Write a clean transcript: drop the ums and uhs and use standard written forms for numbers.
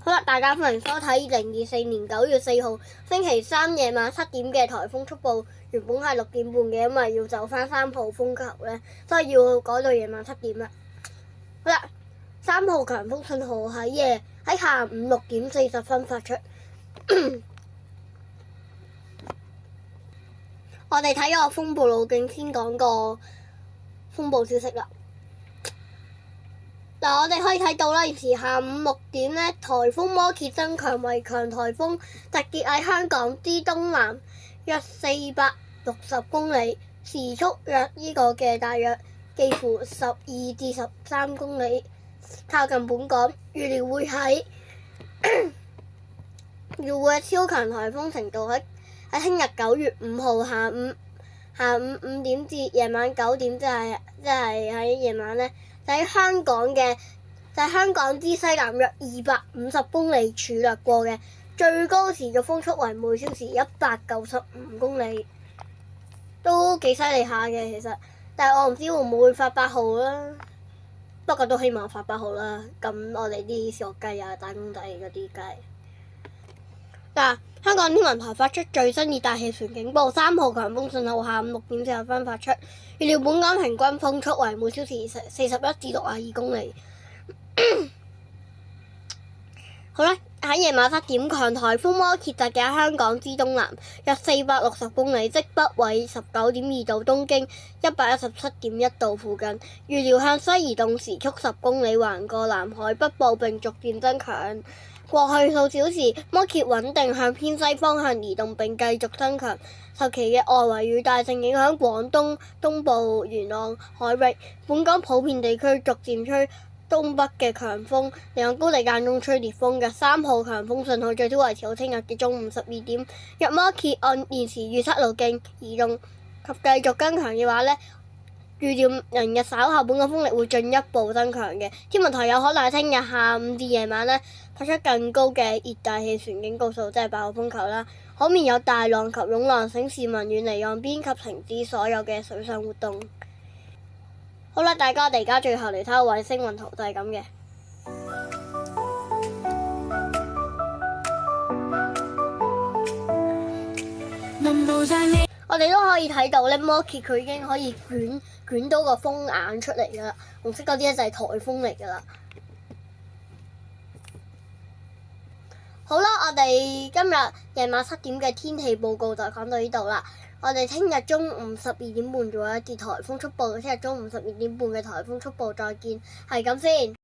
好啦，大家歡迎收睇2024年9月4號星期三夜晚7點嘅颱風速報。原本係6點半嘅，因為要走翻3號風球咧，所以要改到夜晚7點啦。好啦，3號強風信號喺下午6點40分發出。我哋睇個風暴路徑先講個風暴消息啦。嗱，我哋可以睇到啦，現時下午6點咧，颱風摩羯增強為強颱風，集結喺香港之東南約460公里，時速約大約幾乎12至13公里，靠近本港。預料會喺超強颱風程度喺聽日9月5號下午5點至夜晚9點，即係喺夜晚咧，就喺香港之西南約250公里處掠過嘅，最高持續風速為每小時195公里，都幾犀利下嘅其實。但係我唔知會唔會發8號啦，不過都希望發8號啦。咁我哋啲小學雞啊、打工仔嗰啲雞。嗱，香港天文台發出最新熱帶氣旋警報，3號強風信號下午6點40分發出，預料本港平均風速為每小時41至62公里。好啦，喺夜晚7點，強颱風摩羯集結喺香港之東南約460公里，即北緯19.2度、東經117.1度附近，預料向西移動，時速10公里，橫過南海北部並逐漸增強。過去數小時，摩羯穩定向偏西方向移動並繼續增強，受其嘅外圍雨帶正影響廣東東部沿岸海域，本港普遍地區逐漸吹東北嘅強風，離岸高地間中吹烈風嘅。3號強風信號最少維持到聽日嘅中午12點。若摩羯按現時預測路徑移動及繼續增強嘅話呢，預料明日稍後本港風力會進一步增強嘅。天文台有可能喺聽日下午至夜晚呢發出更高嘅熱帶氣旋警告數，即係8號風球啦。海面有大浪及湧浪，請市民遠離岸邊及停止所有嘅水上活動。好啦，大家我哋而家最後嚟睇下衛星雲圖，就係咁嘅。我哋都可以睇到咧，摩羯佢已經可以捲到個風眼出嚟噶啦，紅色嗰啲咧就係颱風嚟噶啦。好啦，我哋今日夜晚7點嘅天氣報告就講到呢度啦。我哋聽日中午12點半仲有一節颱風速報，聽日中午12點半嘅颱風速報再見，係咁先。